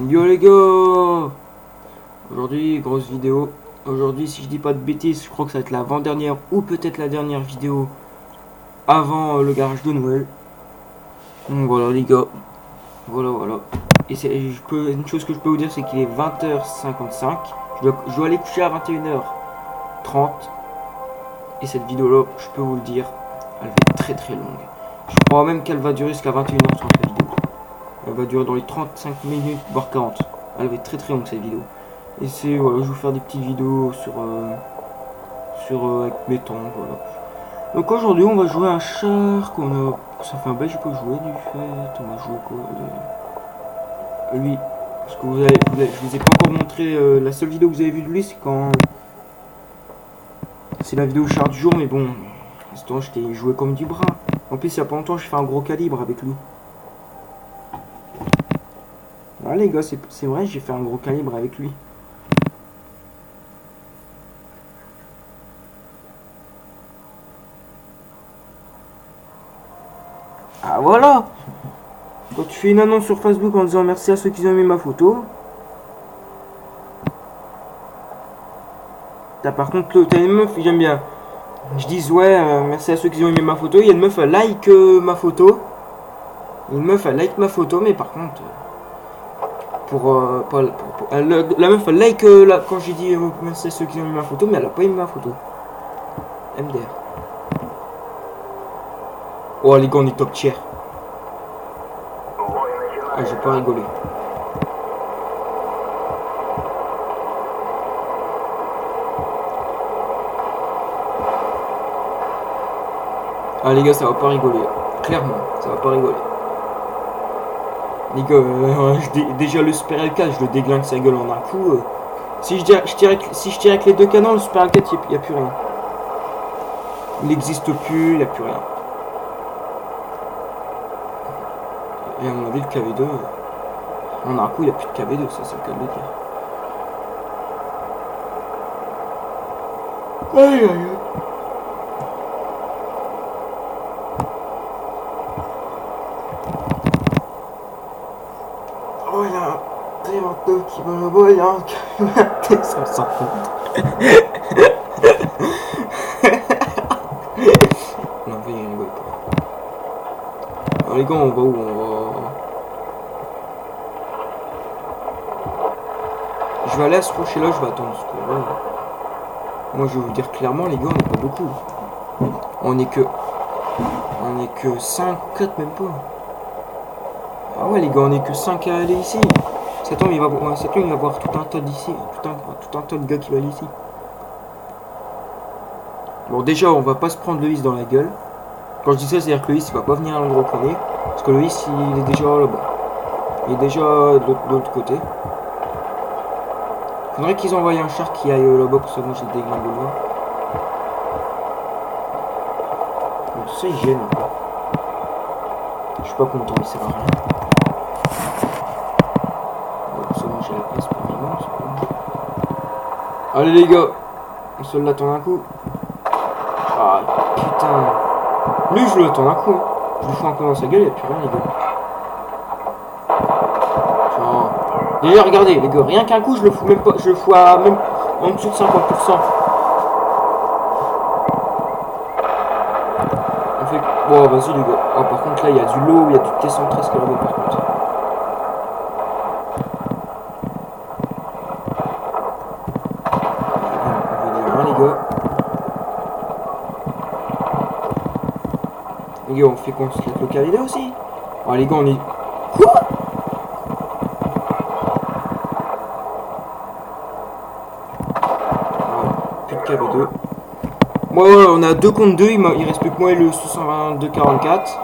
Yo les gars, aujourd'hui grosse vidéo. Aujourd'hui, si je dis pas de bêtises, je crois que ça va être l'avant-dernière ou peut-être la dernière vidéo avant le garage de Noël. Donc voilà les gars, voilà. Et une chose que je peux vous dire, c'est qu'il est 20h55. Je dois aller coucher à 21h30. Et cette vidéo là, je peux vous le dire, elle va être très très longue. Je crois même qu'elle va durer jusqu'à 21h30 la vidéo. Elle va durer dans les 35 minutes, voire 40. Elle va être très très longue cette vidéo. Et c'est voilà, je vais vous faire des petites vidéos avec mes temps, voilà. Donc aujourd'hui on va jouer à un char qu'on a. Ça fait un bail que j'ai pas joué du fait. On va jouer quoi lui. Parce que je vous ai pas encore montré la seule vidéo que vous avez vue de lui, c'est quand. C'est la vidéo char du jour, mais bon. À ce temps j'étais joué comme du bras. En plus il y a pas longtemps j'ai fait un gros calibre avec lui. Ah les gars, c'est vrai, j'ai fait un gros calibre avec lui. Ah voilà. Quand tu fais une annonce sur Facebook en disant merci à ceux qui ont aimé ma photo. Par contre, t'as une meuf, j'aime bien. Je dis ouais, merci à ceux qui ont aimé ma photo. Il y a une meuf, elle like ma photo. Une meuf, elle like ma photo, mais par contre, la meuf, elle like quand j'ai dit merci à ceux qui ont aimé ma photo, mais elle a pas aimé ma photo. MDR. Oh les gars, on est top tier. Ah, j'ai pas rigolé. Ah les gars, ça va pas rigoler. Clairement, ça va pas rigoler. Les gars, déjà le Super L4, je le déglingue sa gueule en un coup. Si je tire avec les deux canons, le Super L4, il n'y a plus rien. Il n'existe plus, il n'y a plus rien. Et à mon avis, le KV2, en un coup, il n'y a plus de KV2, ça c'est le cas de le dire. Aïe aïe aïe. Oh, il y a un T22 qui me le voit, il y a un T150. Non, il rigole pas. Alors, les gars, on va où? On va. Je vais aller à ce rocher là, je vais attendre ce que là. Moi, je vais vous dire clairement, les gars, on n'est pas beaucoup. On est que 5, 4 même pas. Ah ouais les gars, on est que 5 à aller ici. Cet homme il va voir tout un tas d'ici. Tout un tas de gars qui va aller ici. Bon déjà on va pas se prendre le hisse dans la gueule. Quand je dis ça, c'est-à-dire que le hisse il va pas venir à l'endroit qu'on est. Parce que le hisse il est déjà là-bas. Il est déjà de l'autre côté. Faudrait qu'ils envoient un char qui aille là-bas pour ça que moi j'ai déglingué là. Bon ça il gêne. Je suis pas content, il sert à rien. J'ai la place pour vivre, c'est pas bon. Allez les gars, on se l'attend un coup. Ah putain. Lui je l'attends un coup. Hein. Je lui fous un coup dans sa gueule, il n'y a plus rien les gars. Genre... Déjà regardez les gars, rien qu'un coup je le fous même pas. Je le fous à même en dessous de 50%. On fait. Bon vas-y les gars. Oh par contre là il y a du lot, il y a du T113 qui là-bas par contre. Les gars, on fait qu'on se laisse le KV2 aussi. Ah les gars, on est... Quoi? Voilà, plus de KV2. Moi, ouais, on a 2 contre 2. Il reste plus que moi et le 622-44.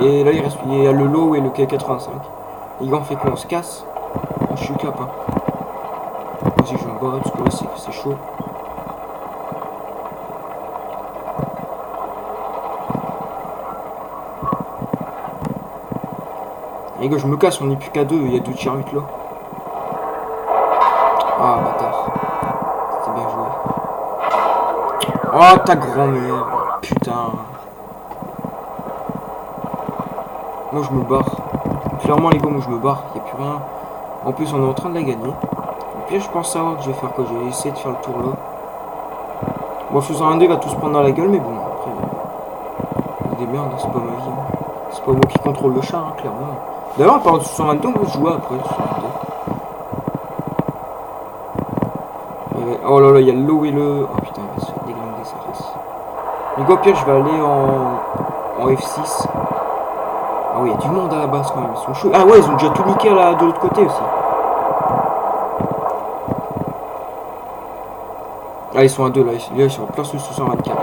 Et là, il y a le lot et le K85. Les gars, on fait qu'on se casse. Je suis cap. Hein. Vas-y, je vais me barrer parce que là, c'est chaud. Les gars, je me casse, on est plus qu'à 2, il y a 2 tirs 8 là. Ah, bâtard. C'était bien joué. Oh, ta grand-mère. Putain. Moi, je me barre. clairement, les gars, moi je me barre, il n'y a plus rien. En plus, on est en train de la gagner. Au pire, je pense savoir que je vais faire quoi. Je vais essayer de faire le tour là. Bon, le 62 va tout se prendre dans la gueule, mais bon, après, il y a des merdes, hein, c'est pas ma vie. Hein. C'est pas moi qui contrôle le chat, hein, clairement. D'ailleurs, en parlant de 622, on va jouer après le 622. Oh là là, il y a l'eau et le... Oh putain, il va se faire déglinguer sa race. Les gars, au pire, je vais aller en F6. Ah oui, il y a du monde à la base quand même, ils sont chauds. Ah ouais, ils ont déjà tout niqué de l'autre côté aussi. Ah, ils sont à 2 là, ils sont en plein sous 624. Là,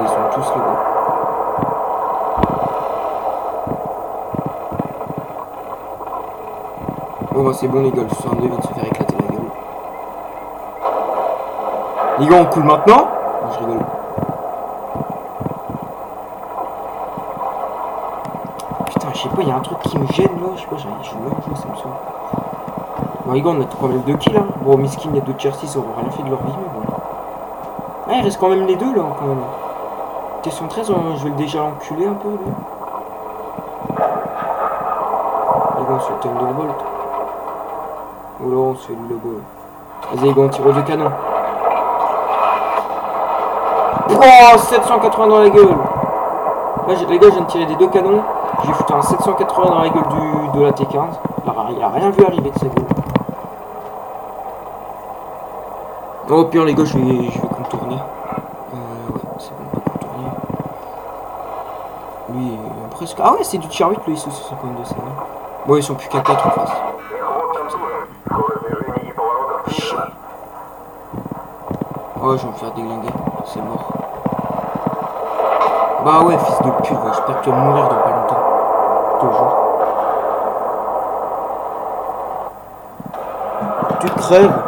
ils sont tous là-bas. Bon bah c'est bon les gars, le 62 vient de se faire éclater la gueule. Les gars, on coule maintenant? Non, je rigole. Putain, je sais pas, il y a un truc qui me gêne là, je sais pas, je veux même jouer, ça me saoule. Bon les gars, on a quand même 2 kills hein. Bon, Miskin et 2 Chelsea, ça auront rien fait de leur vie, mais bon. Ah, il reste quand même les deux là, quand même. T113, je vais déjà l'enculer un peu là. Les gars, on se fait Thunderbolt. Ou là, on se fait le logo. Vas-y les gars, on tire aux 2 canons. Oh, 780 dans la gueule. Là, les gars, je viens de tirer des 2 canons. J'ai foutu un 780 dans la gueule de la T15. Il a rien vu arriver de sa gueule. Oh, au pire, les gars, je vais contourner. Ouais, c'est bon, on peut contourner. Lui, presque. Ah ouais, c'est du tier 8, le ISO 52, c'est vrai. Bon, ils sont plus qu'à 4 en face. Chier. Oh, je vais me faire déglinguer. C'est mort. Bah ouais, fils de pute, j'espère que tu vas mourir dans pas longtemps. Toujours. Tu crèves.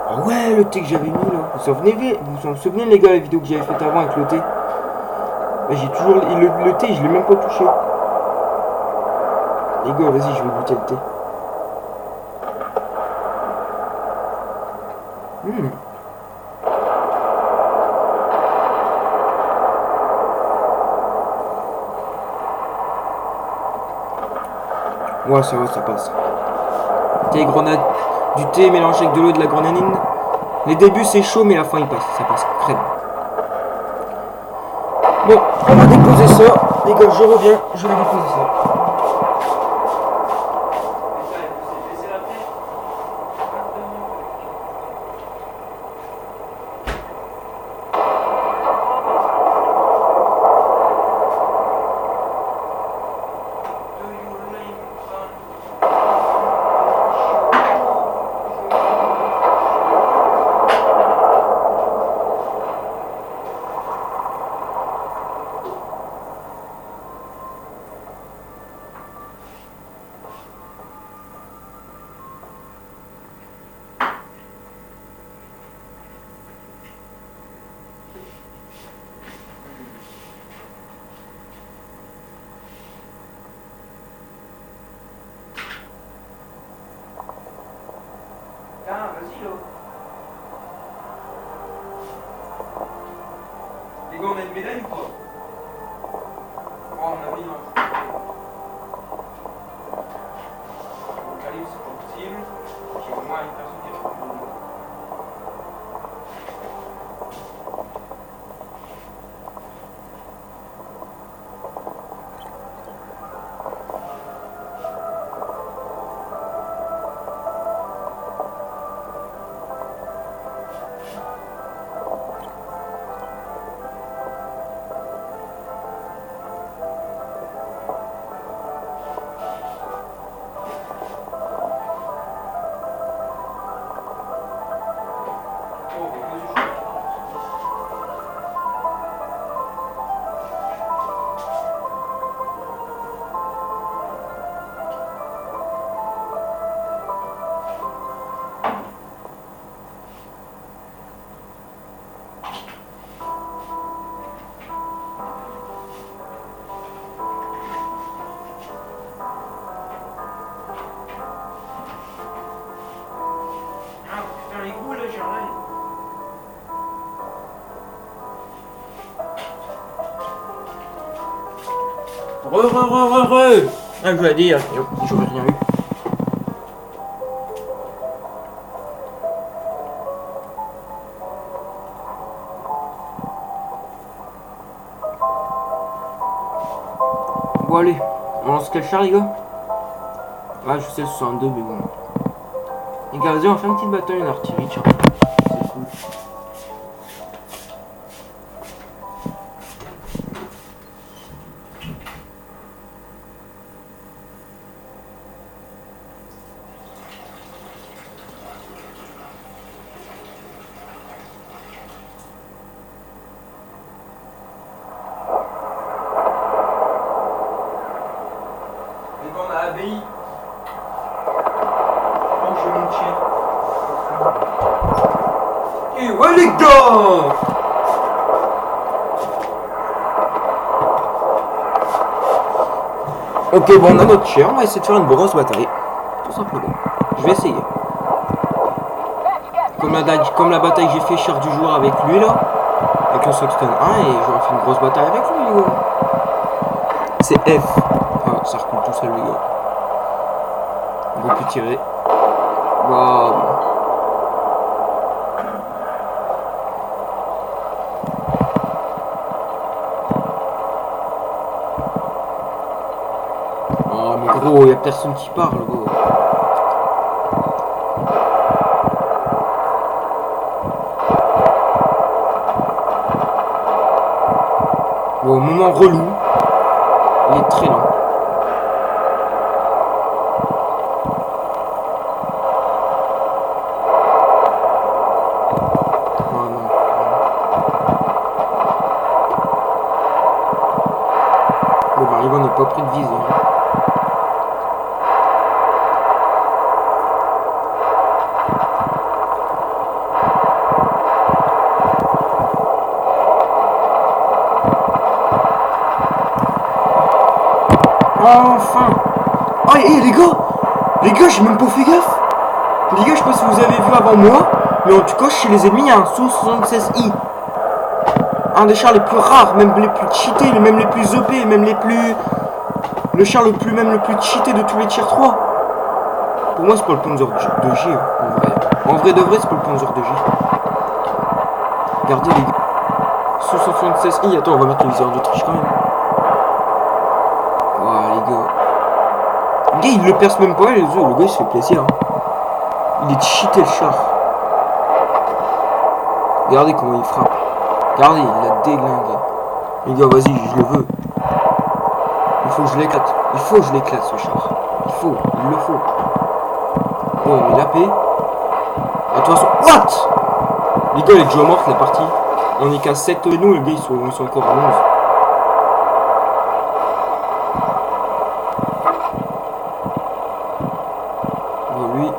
Ah ouais, le thé que j'avais mis là. Vous en souvenez les gars, la vidéo que j'avais faite avant avec le thé? Bah, j'ai toujours... Le thé, je l'ai même pas touché. Les gars, vas-y, je vais goûter le thé. Ouais, ça va, ça passe. Thé, grenade, du thé mélangé avec de l'eau et de la grenadine. Les débuts c'est chaud, mais la fin il passe, ça passe crème. Bon, on va déposer ça. Les gars, je reviens, je vais déposer ça. Ah, je voulais dire, j'aurais rien eu. Bon allez, on lance quel char les gars? Ah je sais le 62 mais bon. Les gars vas-y on va faire une petite bataille en artillerie tiens. C'est cool. Les gars on a ABI. Oh je vais mon chien. Et ouais les gars. Ok bon on a notre chien, on va essayer de faire une grosse bataille. Tout simplement. Je vais essayer. Comme la bataille que j'ai fait char du jour avec lui là. Avec le Soxton 1 et j'aurais fait une grosse bataille avec lui les gars. C'est F. Ah ça recule tout seul les gars. On va plus tirer. Waouh. Oh mais gros, y'a personne qui parle gros. Bon, moment relou. Il est très lent. Oh non. Bon bah Rigo n'est pas pris de viser. Hein. Enfin. Oh et les gars j'ai même pas fait gaffe. Les gars je sais pas si vous avez vu avant moi, mais en tout cas chez les ennemis il y a un Su-76I. Un des chars les plus rares, même les plus cheatés, même les plus OP, même les plus... Le char le plus cheaté de tous les tiers 3. Pour moi c'est pas le Panzer 2J en vrai. En vrai de vrai c'est pas le Panzer 2J. Regardez les gars. Su-76I, attends on va mettre le viseur de triche quand même. Waouh les gars. Le gars il le perce même pas les yeux, le gars il se fait plaisir. Hein. Il est cheaté le char. Regardez comment il frappe. Regardez, il a déglingué. Les gars, vas-y, je le veux. Il faut que je l'éclate. Il faut que je l'éclate ce char. Il le faut. Bon, il a paix. De toute façon, what? Les gars, il est déjà mort la partie. On est qu'à 7 et nous, les gars, ils sont encore à 11. Bon, lui.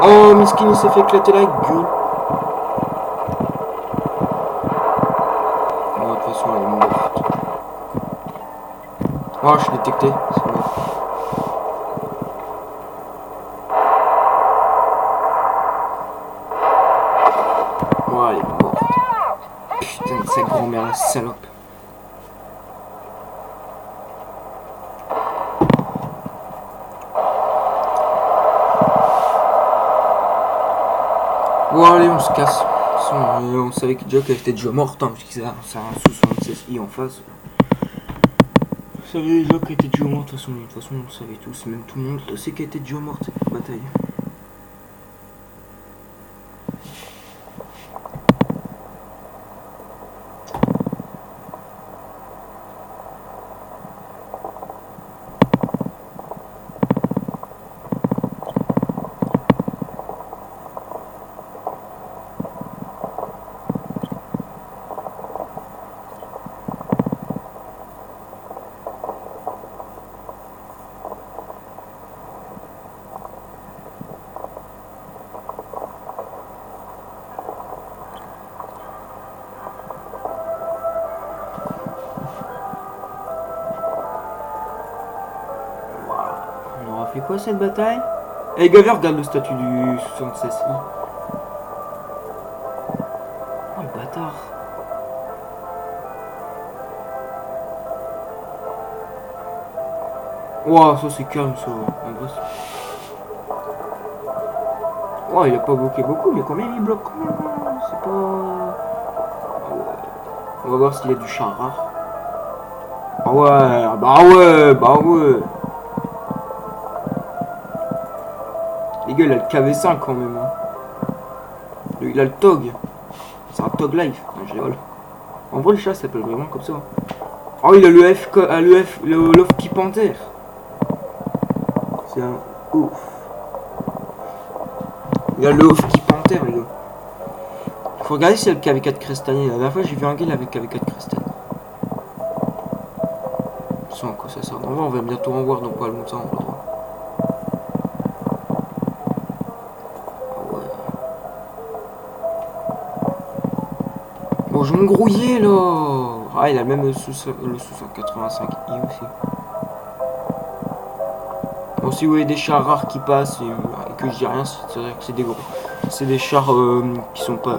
Oh, Miskin, il s'est fait éclater la gueule. Oh, de toute façon, elle est morte. Oh, je suis détecté. C'est bon. Oh, elle est morte. Putain de sa grand-mère, la salope. Bon allez on se casse. On savait que déjà qu'elle était déjà morte hein, parce que c'est un Su-76I en face. On savait déjà qu'elle était déjà morte de toute façon on le savait tous, même tout le monde sait qu'elle était déjà morte cette bataille. C'est quoi cette bataille? Eh Gaver, regarde le statut du 76i. Oh le bâtard. Ouah, ça c'est calme ça. En vrai, ouais, il a pas bloqué beaucoup, mais quand même il bloque quand même. Hein. C'est pas. Ah ouais. On va voir s'il a du char rare. Ah ouais, bah ouais, bah ouais. Les gars, il a le KV5 quand même. Hein. Il a le TOG. C'est un TOG Life. Non, je rigole. En vrai, le chat s'appelle vraiment comme ça. Oh, il a le F, le Lofty Panther. C'est un ouf. Il a le Lofty Panther, les gars. Faut regarder si c'est le KV4 Crestani. La dernière fois, j'ai vu un gars avec KV4 Crestani. Sans quoi ça sert. On va bientôt en voir dans pas longtemps. Bon, je me grouillais là. Ah, il a même le sous 185i aussi. Bon, si vous voyez des chars rares qui passent et que je dis rien, c'est vrai que c'est des gros. C'est des chars qui sont pas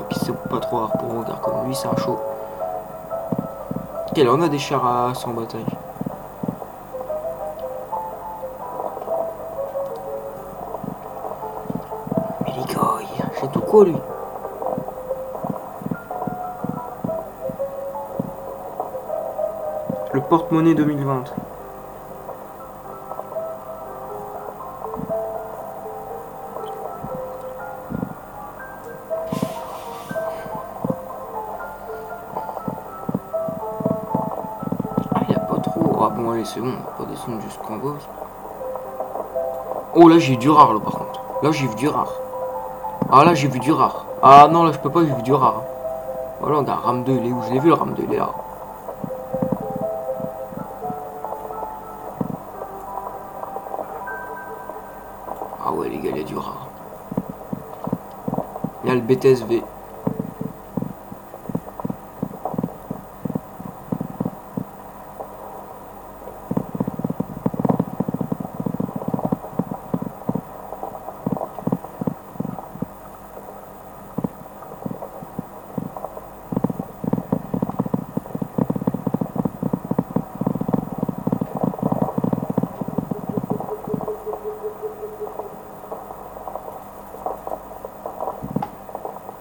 trop rares pour regarder comme lui, c'est un show. Ok, là on a des chars à 100 bataille. Mais les gars, il achète tout quoi lui? Le porte-monnaie 2020. Ah, il a pas trop. Ah bon, allez, c'est bon, on va pas descendre jusqu'en bas. Oh, là j'ai vu du rare là par contre. Là j'ai vu du rare. Ah, là j'ai vu du rare. Ah non, là je peux pas, j'ai vu du rare. Voilà, regarde, RAM 2, il est où? Je l'ai vu le RAM 2, il est là. Ah ouais, les gars, il y a du rare. Il y a le BTSV.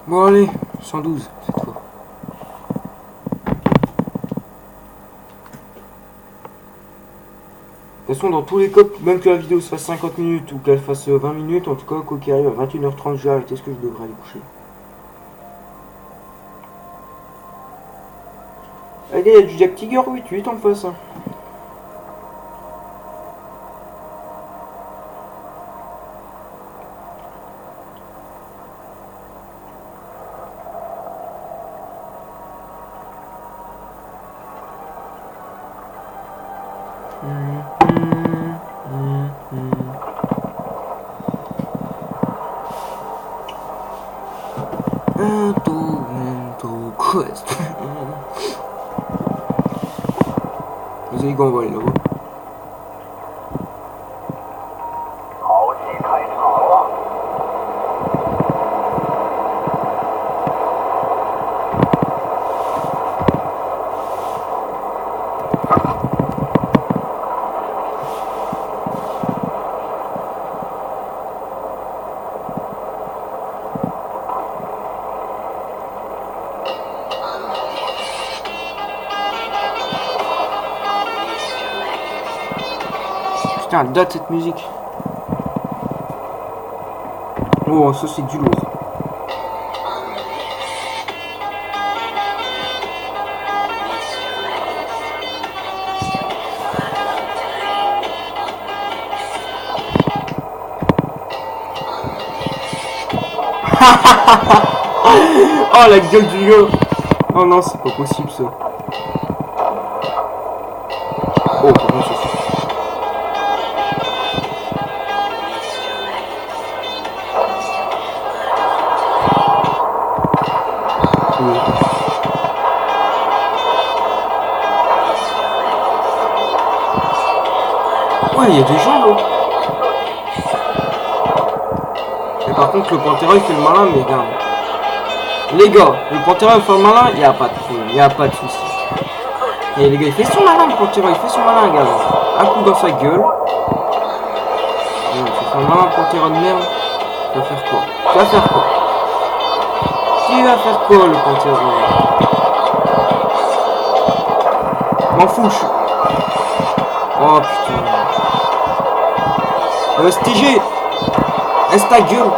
Bon allez, 112 cette fois. De toute façon, dans tous les cas, même que la vidéo se fasse 50 minutes ou qu'elle fasse 20 minutes, en tout cas, quoi qu'il arrive à 21h30, j'ai arrêté ce que je devrais aller coucher. Allez, il y a du Jack Tiger 8 en face. Hein. Quest. Vous allez qu'on va aller là-bas. Putain, elle date cette musique. Oh, ça c'est du lourd. Oh la gueule du gars. Oh non, c'est pas possible ça. Oh, par contre, ça. Ouais, il y a des gens là. Et par contre, le Pantera il fait le malin, mais regarde. Les gars, le Pantera il fait le malin, il n'y a pas de problème, il n'y a pas de soucis. Et les gars, il fait son malin, le Pantera, il fait son malin, gars. Un coup dans sa gueule. C'est vraiment un Pantera de merde. Tu vas faire quoi? Tu vas faire quoi? Tu vas faire quoi le Pantera? M'en fous, je suis... Oh putain. STG! Reste ta gueule!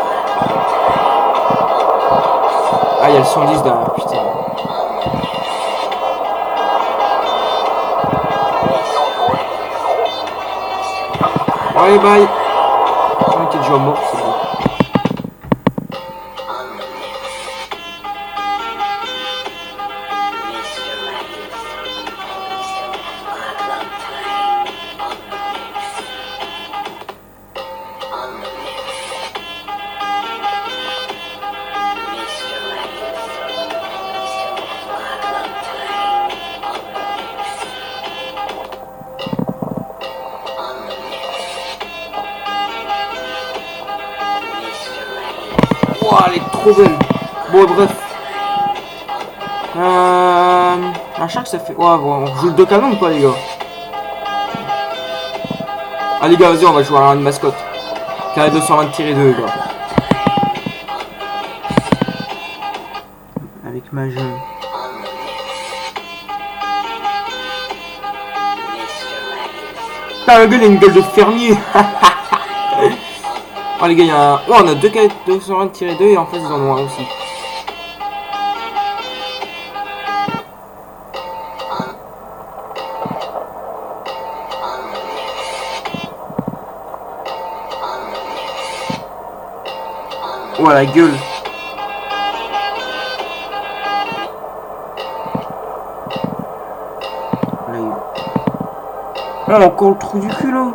Ah, il y a le 110 derrière, putain. Allez, bye! On était déjà mort, c'est bon. Wow, elle est trop belle. Bon, bref. Un shark, ça fait... Ouais, bon, on joue le 2 canon ou pas, les gars? Ah, les gars, vas-y, on va jouer à une mascotte. Carré 220-2, les gars. Avec ma jeune. Putain, le gars, il a une gueule de fermier. Oh, les gars, il y a un... Oh, on a deux carrés 220-2 et en face, ils en ont un aussi. Oh la gueule. Oh, encore le trou du cul là.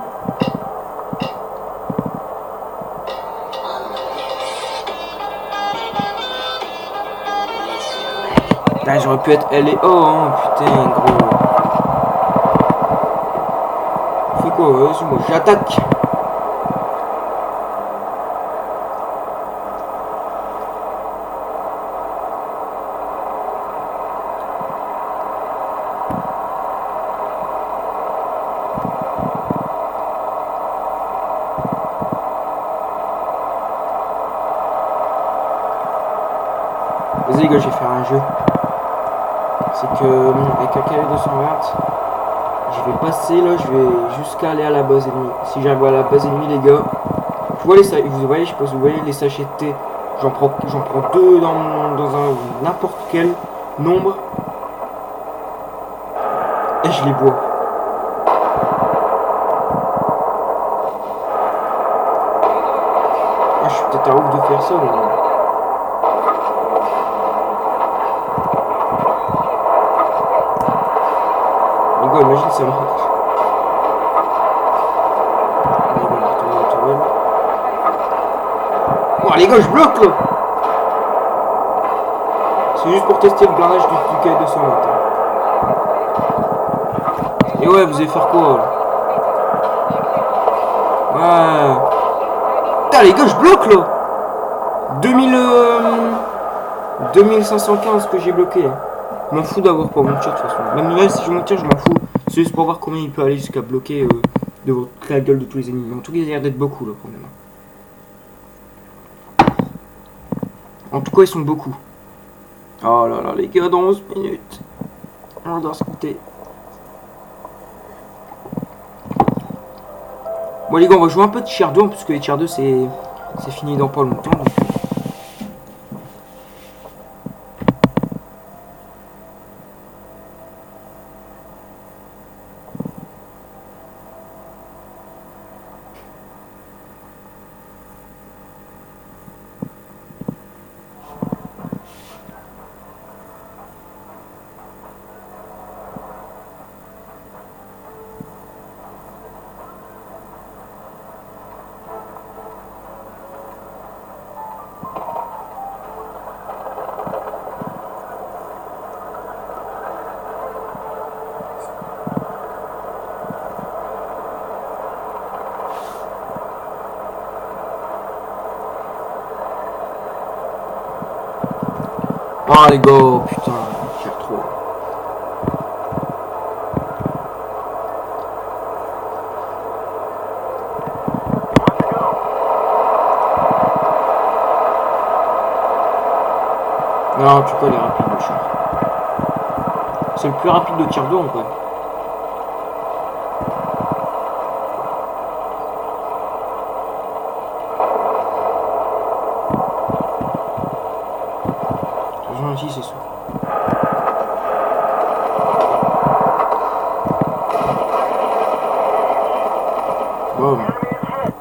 Ah, j'aurais pu être L et O, hein, putain, gros. Fais quoi, vas-y, moi j'attaque. Vas-y les gars, je vais faire un jeu. C'est que avec un KV 220, je vais passer là, je vais jusqu'à aller à la base ennemie. Si j'arrive à la base ennemie les gars, je vois les sachets, vous voyez, je sais pas si vous voyez les sachets de thé. J'en prends deux dans un n'importe quel nombre et je les bois. Ah, je suis peut-être un ouf de faire ça, mais... Imagine ça marche. Oh les gars, je bloque là. C'est juste pour tester le blindage du K220. Et ouais, vous allez faire quoi là? Ouais. Putain les gars, je bloque là. 2515 que j'ai bloqué. Je m'en fous d'avoir pas mon tir de toute façon. Même si je m'en tire, je m'en fous. C'est juste pour voir combien il peut aller jusqu'à bloquer de la gueule de tous les ennemis. En tout cas, il y a l'air d'être beaucoup là quand même. En tout cas, ils sont beaucoup. Oh là là, les gars, dans 11 minutes. On doit se compter. Bon, les gars, on va jouer un peu de tier 2 parce que les tier 2 c'est fini dans pas longtemps. Donc... Oh les gars, putain, j'ai trop. Alors, en tout cas, il est rapide le char. C'est le plus rapide de tir d'eau en vrai. Ici, c'est sûr. Bon.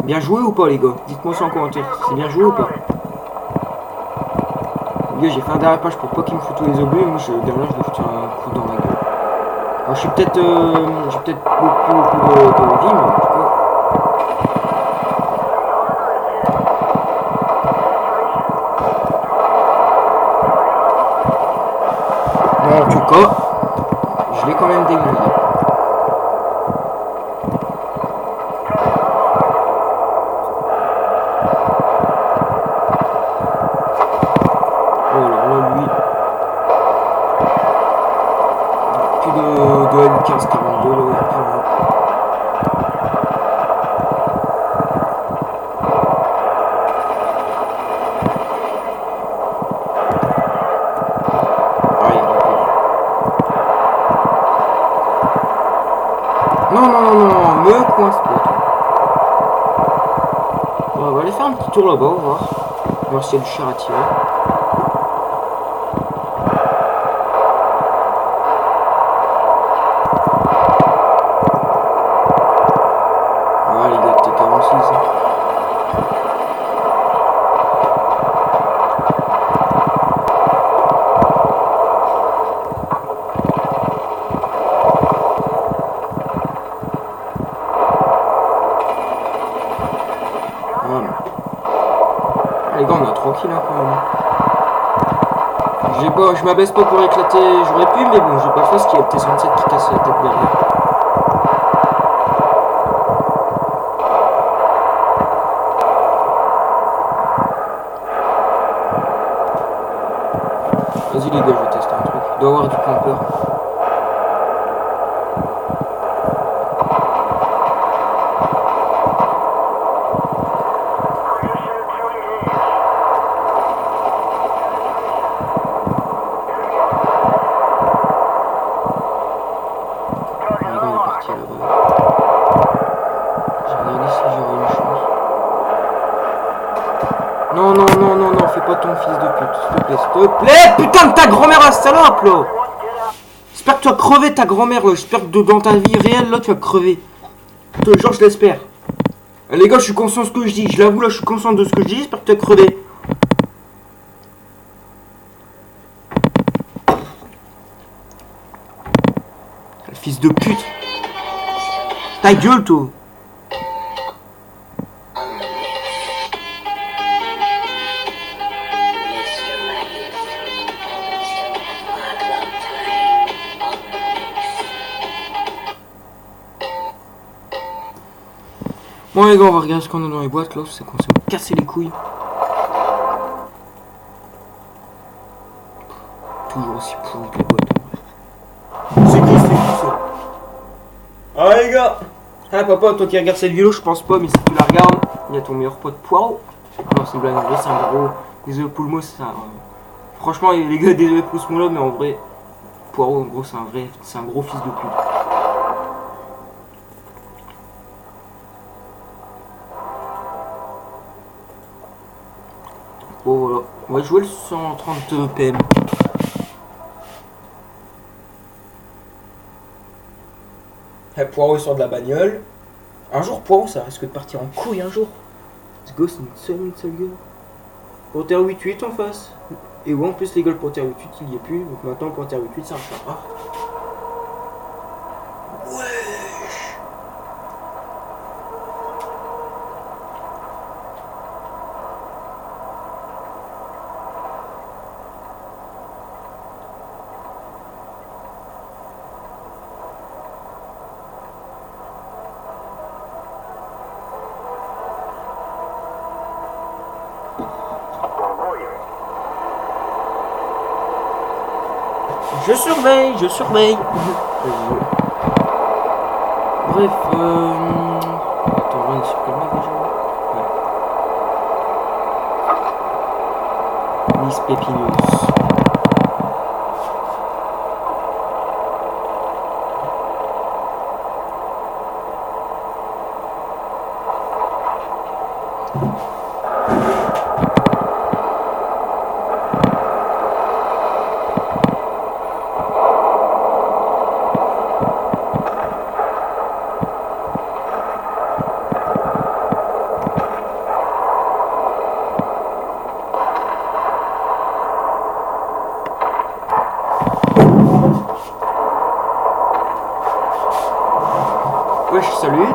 Bien joué ou pas, les gars? Dites-moi ça en commentaire. C'est bien joué ou pas? Les gars, j'ai fait un dérapage pour pas qu'il me foute tous les obus. Moi, derrière, je vais foutre un coup dans ma gueule. Alors, je suis peut-être j'ai peut-être beaucoup de vie, mais en tout cas. Mais en tout cas, je l'ai quand même déglingué. Oh là là, lui. Plus de M15-42 là, non, me coince pas. Bon, on va aller faire un petit tour là-bas, on va voir. On va voir s'il y a du char à tirer. Ah, les gars, T46. Hein. Les gars, on a tranquille hein, quand même. Je m'abaisse pas pour éclater, j'aurais pu, mais bon, j'ai pas fait ce qu'il y a le T-67 qui casse la tête derrière. Vas-y les gars, je vais tester un truc. Il doit y avoir du campeur. Non, fais pas ton fils de pute, s'il te plaît, putain de ta grand-mère la salope là. J'espère que tu vas crever ta grand-mère là, j'espère que dans ta vie réelle là tu vas crever. Je te jure, je l'espère. Les gars, je suis conscient de ce que je dis, je l'avoue là, je suis conscient de ce que je dis, j'espère que tu vas crever. Le fils de pute. Ta gueule toi. Bon les gars, on va regarder ce qu'on a dans les boîtes là, c'est qu'on s'est cassé les couilles. Toujours aussi pourri que les boîtes. C'est qui ça? Ah les gars. Ah papa, toi qui regardes cette vidéo, je pense pas, mais si tu la regardes, il y a ton meilleur pote Poireau. Non, c'est une blague, en vrai c'est un gros. Désolé pour le mot, c'est un... Franchement les gars, désolé pour ce mot là, mais en vrai, Poireau en gros c'est un gros fils de pute. Bon voilà, on va jouer le 130 PM. Poireau sort de la bagnole. Un jour Poireau ça risque de partir en couille un jour. Let's go, c'est une seule gueule. Porter 8-8 en face. Et ouais en plus les gars le Porter 8-8 il y est plus. Donc maintenant le Porter 8-8 c'est un char rare. Je surveille. Bref, attends, on est sur quel mec déjà? Ouais. Miss Pépinus. Wesh, salut.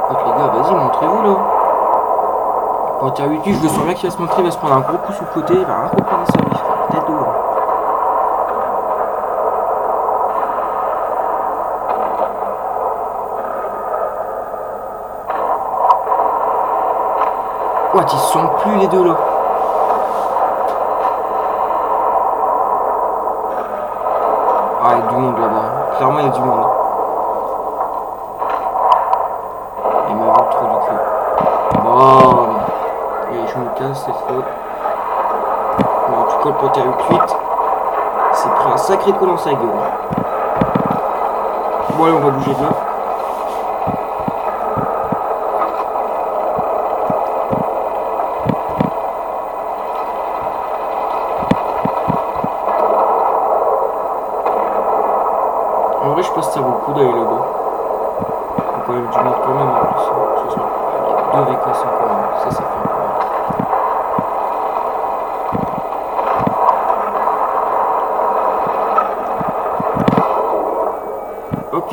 Donc les gars, vas-y, montrez-vous là. Pour tirer 8 je le sens bien qu'il va se montrer, il va se prendre un gros coup sur le côté, il va rien comprendre sa vie, frère. Tête d'eau. What, ils se sont plus les deux là. Ah, il y a du monde là-bas. Clairement, il y a du monde. Il me vend trop du cul. Bon. Et je me casse cette fois. Mais en tout cas, le pote à 8-8 s'est pris un sacré coup dans sa gueule. Bon, allez, on va bouger de là. En vrai, je pense que ça vaut le coup d'aller là-bas. Il y a quand même du monde quand même en plus. Ce soir. Il y a 2 VK100 quand même. Ça fait un peu mal. Ok.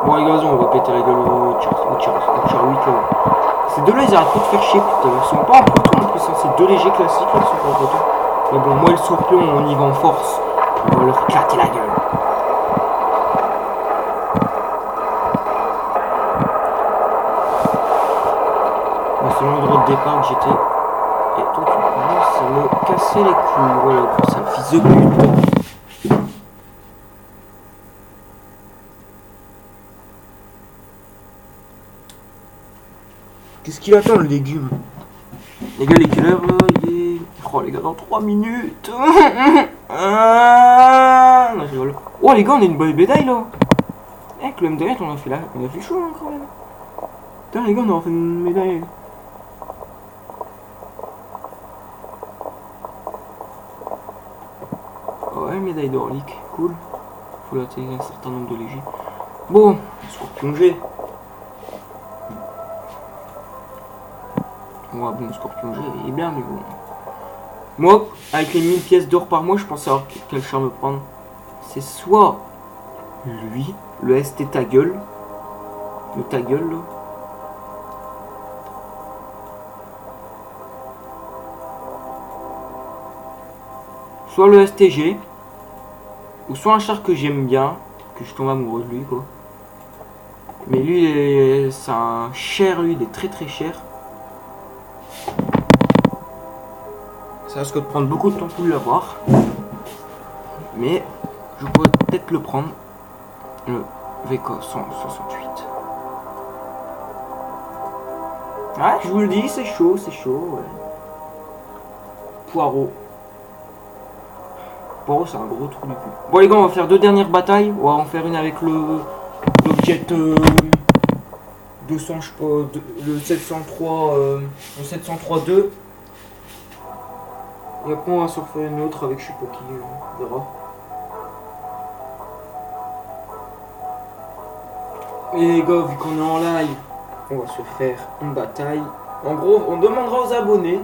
Bon les gars, on va péter la gueule au char 8 là. Ces deux là ils arrêtent pas de faire chier putain. Ils sont pas en peloton en plus, hein. C'est deux légers classiques là, ils sont pas en peloton. Mais bon, moi et le Scorpion on y va en force. On va leur éclater la gueule. Bon, c'est l'endroit de départ que j'étais. Et toi tu commences à me casser les couilles. Voilà, gros sale fils de pute. Qu'est-ce qu'il attend le légume? Les gars, les quelle heure là? Il est... Oh les gars, dans 3 minutes. Non, je rigole. Oh les gars, on a une bonne médaille là. Avec le MDR, on a fait le chaud hein, quand même. Putain les gars, on a fait une médaille. Ouais, médaille d'Orlick, cool. Faut l'atterrir un certain nombre de légers. Bon, Scorpion G. Ouais, bon, Scorpion G, il est bien, mais bon. Moi, avec les 1000 pièces d'or par mois, je pense savoir quel char me prendre. C'est soit lui, le ST ta gueule. Le ta gueule, là. Soit le STG. Ou soit un char que j'aime bien. Que je tombe amoureux de lui, quoi. Mais lui, c'est un cher, lui, il est très très cher. Ça risque de prendre beaucoup de temps pour l'avoir. Mais je pourrais peut-être le prendre. Le VK 168. Ah, je vous le dis, c'est chaud, ouais. Poireau. Poireau, c'est un gros trou du cul. Bon les gars, on va faire 2 dernières batailles. On va en faire une avec l'objet 200, je sais pas, le 703, le 703-2. Et après on va s'en faire une autre avec je sais pas qui, on verra. Et les gars, vu qu'on est en live, on va se faire une bataille. En gros, on demandera aux abonnés.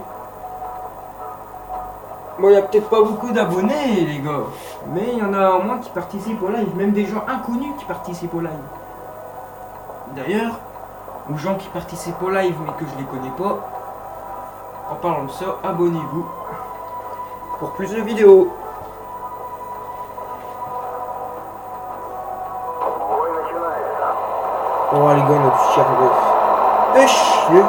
Bon, il n'y a peut-être pas beaucoup d'abonnés, les gars. Mais il y en a au moins qui participent au live. Même des gens inconnus qui participent au live. D'ailleurs, aux gens qui participent au live mais que je les connais pas, en parlant de ça, abonnez-vous pour plus de vidéos. Oh les gars, on a du charbon. Et chier.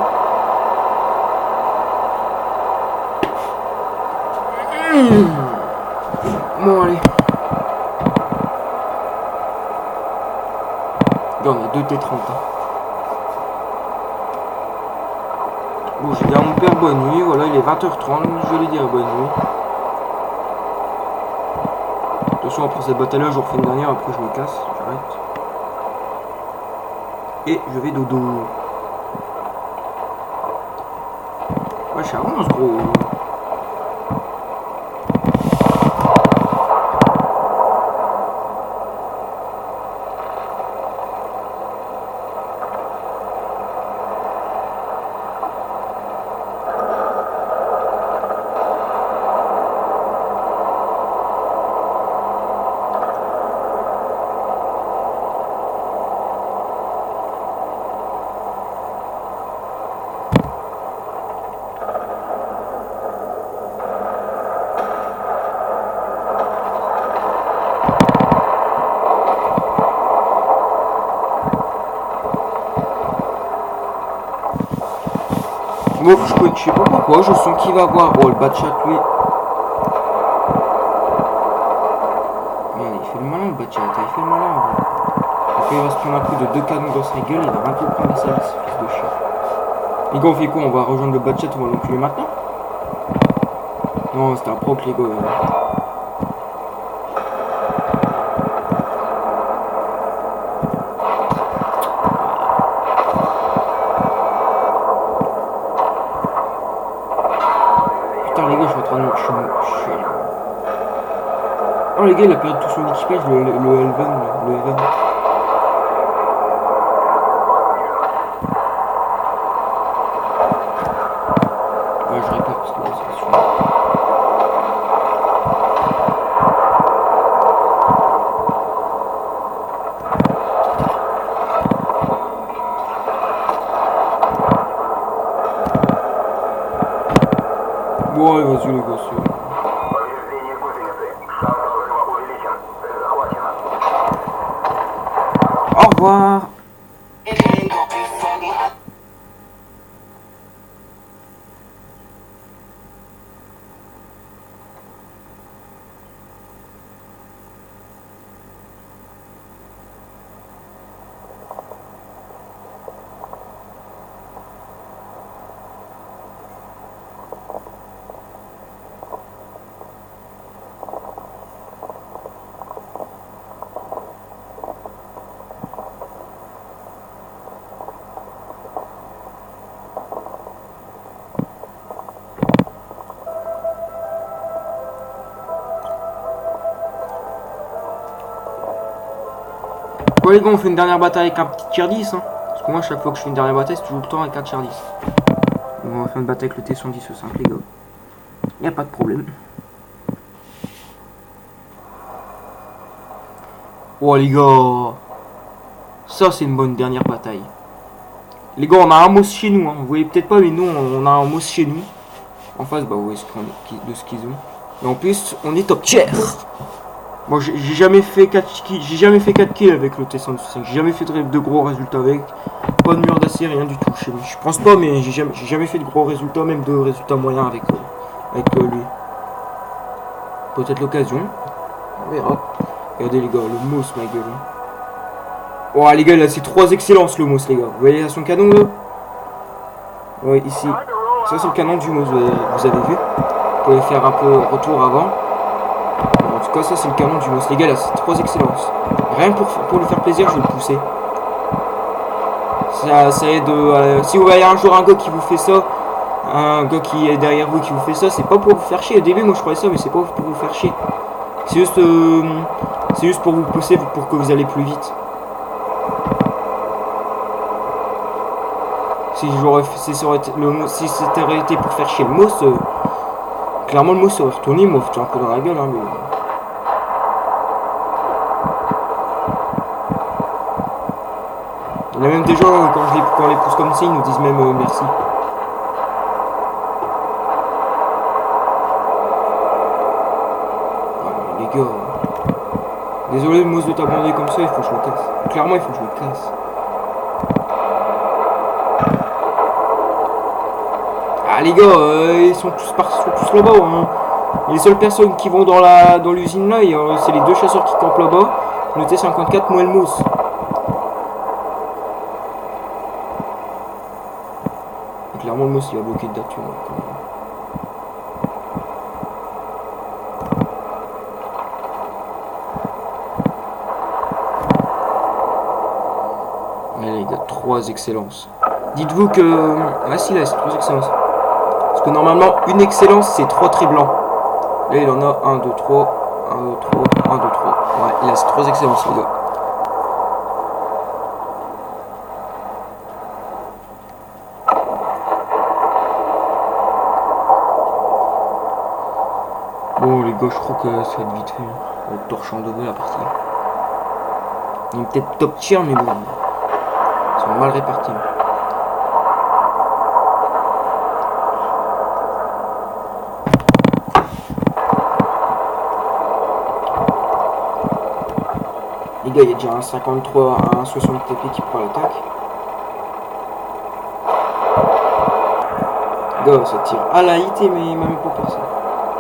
Bon allez. Là, on a 2 T30. Hein. Bon, j'ai dit à mon père bonne nuit. Voilà, il est 20h30. Je vais lui dire bonne nuit. façon, après cette bataille-là, je refais une dernière, après je me casse, j'arrête. Et je vais dodo. Ouais, ça avance, gros. Bon, je sais pas pourquoi, je sens qu'il va avoir. Oh, le bas de chat, lui. Il fait le malin, le bas de chat, il fait le malin. Après, il va se prendre un coup de 2 canons dans sa gueule, il va un peu prendre la service, fils de chien. Les gars, on fait quoi? On va rejoindre le bas de chat, on va l'enculer maintenant? Non, c'était un proc, les gars. Putain, les gars, je suis en train de. Je suis... Oh, les gars, il a perdu tout son équipage, le Elven. Le Elven. Ouais, je répète parce que là, c'est sûr. Ouais, vas-y, les gars, c'est... Au revoir. Bon les gars, on fait une dernière bataille avec un petit tier 10 hein. Parce que moi chaque fois que je fais une dernière bataille c'est toujours le temps avec un tier 10. Donc on va faire une bataille avec le T110 au simple les gars. Y'a pas de problème. Oh les gars, ça c'est une bonne dernière bataille. Les gars, on a un mousse chez nous hein. Vous voyez peut-être pas mais nous on a un mousse chez nous. En face bah vous voyez de ce qu'ils ont. Et en plus on est top tier. Bon, j'ai jamais fait 4 kills, avec le T105, j'ai jamais fait de gros résultats avec, pas de mur d'acier, rien du tout chez lui. Je pense pas, mais j'ai jamais fait de gros résultats, même de résultats moyens avec lui. Peut-être l'occasion, on verra. Regardez les gars, le mousse ma gueule. Oh les gars, là c'est 3 excellences le mousse les gars. Vous voyez son canon là? Oui, ici. Ça c'est le canon du mousse, vous avez vu. Vous pouvez faire un peu retour avant. En tout cas, ça c'est le canon du mousse. Les gars, là, c'est 3 excellences. Rien pour lui faire plaisir, je vais le pousser. Ça aide. Si vous voyez un jour un gars qui vous fait ça, un gars qui est derrière vous qui vous fait ça, c'est pas pour vous faire chier. Au début, moi je croyais ça, mais c'est pas pour vous faire chier. C'est juste pour vous pousser pour que vous allez plus vite. Si c'était été pour faire chier le mousse, clairement le mousse aurait retourné, il m'a foutu un peu dans la gueule. Hein, mais... Il y a même des gens, quand on les pousse comme ça, ils nous disent même merci. Oh, les gars. Désolé, le mousse de t'abandonner comme ça, il faut que je le casse. Clairement, il faut que je le casse. Ah, les gars, ils sont tous là-bas. Hein. Les seules personnes qui vont dans l'usine là, c'est les 2 chasseurs qui campent là-bas. Le T54, moi et le mousse. Clairement le mousse il va bloquer de date. 3 excellences. Dites-vous que... Ah si, là, c'est 3 excellences. Parce que normalement, une excellence, c'est 3 traits blancs. Là, il en a 1, 2, 3, 1, 2, 3, 1, 2, 3. Ouais, il a 3 excellences, les gars. Bon, les gars, je crois que ça va être vite fait. On va torcher en deux la partie. Il est peut-être top tier, mais bon. Ils sont mal répartis. Les gars, il y a déjà un 53 à un 60 TP qui prend l'attaque. Les gars, ça tire à la IT, mais il m'a même pas passé.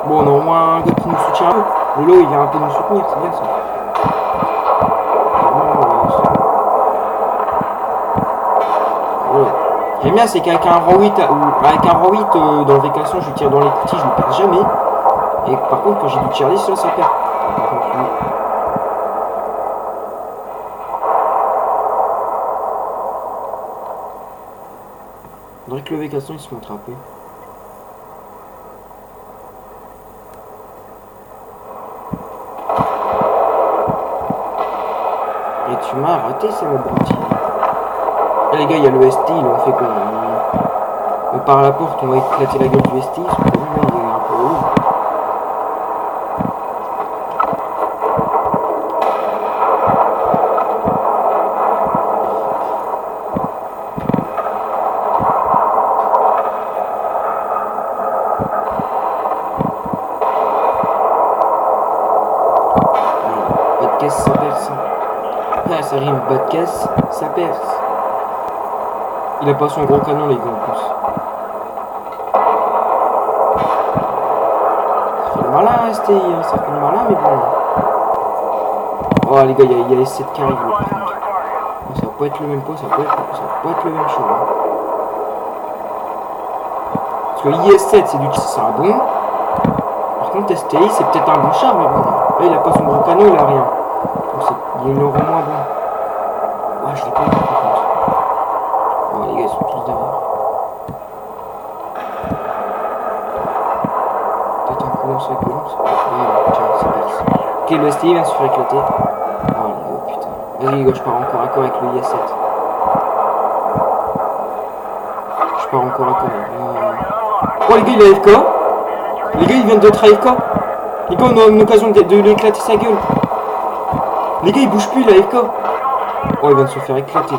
Bon, on a au moins un gars qui nous soutient un peu. Le lot, il vient un peu nous soutenir, c'est bien ça. Voilà. J'aime bien, c'est qu'avec un rang 8, ou avec un rang 8 dans le VK100, je tire dans les coutilles, je ne perds jamais. Et par contre, quand j'ai du tier 10, là, ça perd. Par contre, lui... On dirait que le VK100, il se montre un peu. Et tu m'as raté, c'est mon branti. Ah, les gars, il y a le ST, il en fait quoi? On part à la porte, on va éclater la gueule du ST. Il est un peu haut. Pas de caisse, ça perce. Ah, ça rime, bas de caisse, ça perce. Il a pas son gros canon, les gars, en plus. Ça fait le malin, STI, hein, ça fait le malin, mais bon. Oh, les gars, il y a S7 qui arrive, là, par contre. Ça va pas être le même pot, ça va pas être le même choix. Hein. Parce que IS7, c'est un bon. Par contre, STI, c'est peut-être un bon char, mais bon. Là, il a pas son gros canon, il a rien. Donc, il est le rend moins bon. Ouais, je l'ai pas vu, par contre. Oh, les gars, ils sont tous derrière. Peut-être on commence avec le long, ça. Ah, tiens, ça perce. Ok, le STI vient de se faire éclater. Oh, les gars, putain. Vas-y, les gars, je pars encore à corps avec le IS7. Je pars encore à corps. Oh, les gars, il a AFK. Les gars, ils viennent d'être AFK. Les gars, on a une occasion de lui éclater sa gueule. Les gars, il bouge plus, il a AFK. Oh, il vient de se faire éclater.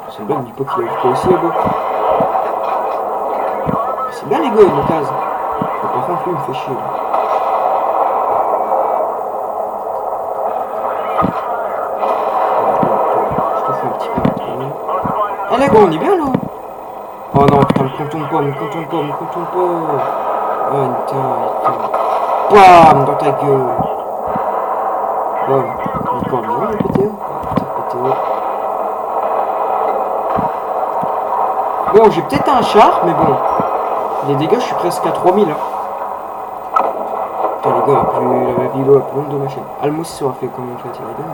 C'est bien, du coup qu'il a AFK aussi, les gars. C'est bien, les gars, une occasion. Par contre, lui, il me fait chier. Là. Je te fais un petit peu. Ah, les gars, on est bien, là. Oh non, putain, me contourne pas. Oh, putain. Bam, dans ta gueule. Bam. Encore bien, le PTO. Putain, PTO. Bon, j'ai peut-être un char, mais bon. Les dégâts, je suis presque à 3000. Hein. Putain, les gars, la vidéo a plus longue de ma chaîne. Almo, ça aura fait combien de fois tirer les gars.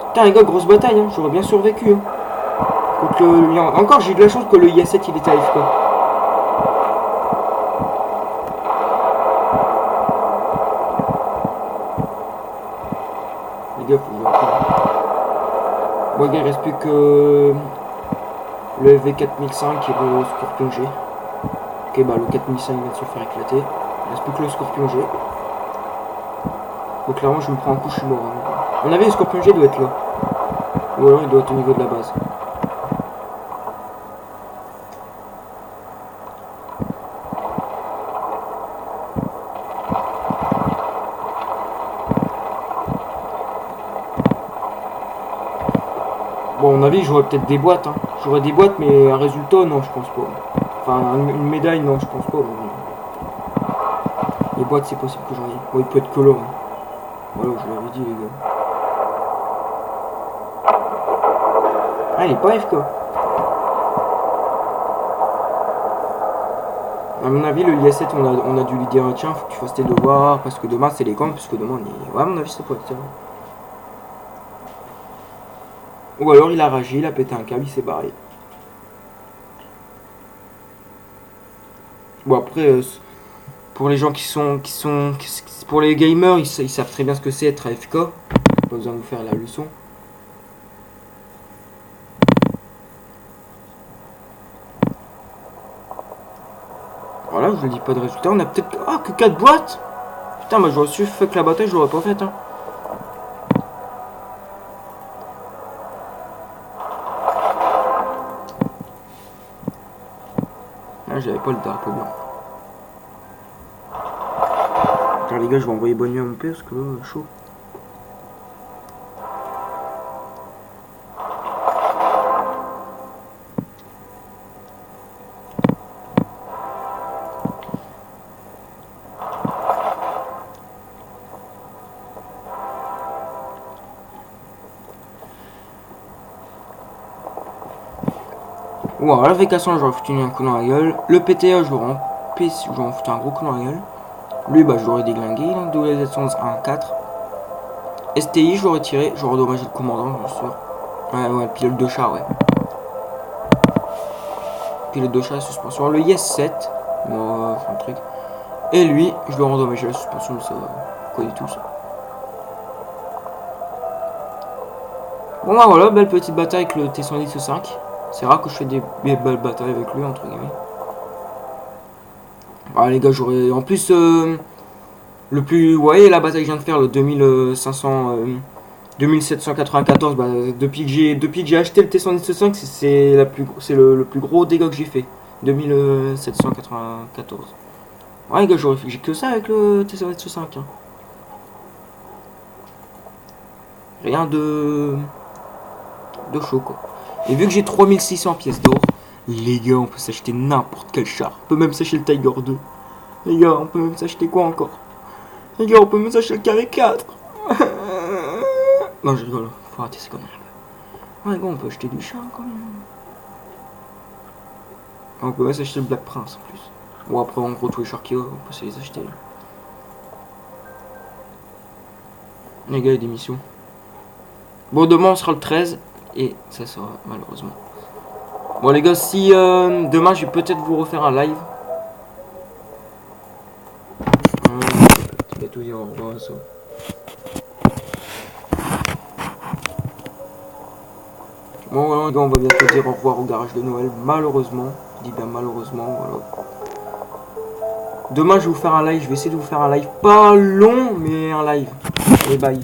Putain, les gars, grosse bataille. Hein. J'aurais bien survécu. Hein. Encore, j'ai eu de la chance que le IS7 il était AFK. Les gars, faut que je reprenne. Bon, les gars, il reste plus que le FV4005 et le Scorpion G. Ok, bah le 4005 vient de se faire éclater. Il reste plus que le Scorpion G. Donc clairement, je me prends un coup, je suis mort. Hein. On avait le Scorpion G, doit être là. Ou alors il doit être au niveau de la base. Bon, à mon avis, j'aurais peut-être des boîtes. Hein. J'aurais des boîtes, mais un résultat, non, je pense pas. Enfin, une médaille, non, je pense pas. Mais... les boîtes, c'est possible que j'en ai. Bon, il peut être que là. Hein. Voilà, je l'avais dit, les gars. Ah, il est pas FK. À mon avis, le IS7, on a dû lui dire tiens, faut que tu fasses tes devoirs parce que demain c'est les camps, parce que demain on est. Ouais, à mon avis, ça peut être ça. Ou alors il a ragé, il a pété un câble, il s'est barré. Bon après, pour les gens pour les gamers, ils savent très bien ce que c'est être AFK. Pas besoin de vous faire la leçon. Voilà, je ne dis pas de résultat. On a peut-être... Ah, que 4 boîtes. Putain, moi j'aurais su que la bataille, je l'aurais pas faite. Hein. Ah, j'avais pas le drapeau blanc. Attends les gars, je vais envoyer bonne nuit à mon père parce que là, chaud. Voilà, VK100, j'aurais foutu un coup dans la gueule. Le PTA, je l'aurais foutu un gros coup dans la gueule. Lui, bah, je l'aurais déglingué. Donc, WZ111 1-4. STI, je l'aurais tiré. J'aurais endommagé le commandant, bien sûr. Ouais, le pilote de char, ouais. Pilote de char, suspension. Le IS-7, bon, un truc. Et lui, je l'aurais endommagé la suspension, mais ça, on connaît tout ça. Bon, bah voilà, belle petite bataille avec le T110-5. C'est rare que je fais des belles batailles avec lui, entre guillemets. Ah les gars, j'aurais... En plus, le plus... Vous voyez la bataille que je viens de faire, le 2794, bah, depuis que j'ai acheté le T115, c'est le plus gros dégât que j'ai fait. 2794. Ouais les gars, j'ai que ça avec le T115. Hein. Rien de chaud quoi. Et vu que j'ai 3600 pièces d'or, les gars, on peut s'acheter n'importe quel char. On peut même s'acheter le Tiger 2. Les gars, on peut même s'acheter quoi encore? Les gars, on peut même s'acheter le Carré 4. Non, je rigole. Faut arrêter ces conneries. Ouais, les gars, on peut acheter du char quand même. On peut même s'acheter le Black Prince en plus. Bon, après, en gros, tous les chars qu'il y a, on peut se les acheter. Les gars, il y a des missions. Bon, demain, on sera le 13. Et ça sera, malheureusement. Bon les gars, si demain je vais peut-être vous refaire un live. Tu vas tout dire au revoir à ça. Bon voilà les gars, on va bientôt dire au revoir au garage de Noël. Malheureusement, je dis bien malheureusement, voilà. Demain je vais vous faire un live, je vais essayer de vous faire un live pas long mais un live. Et bye.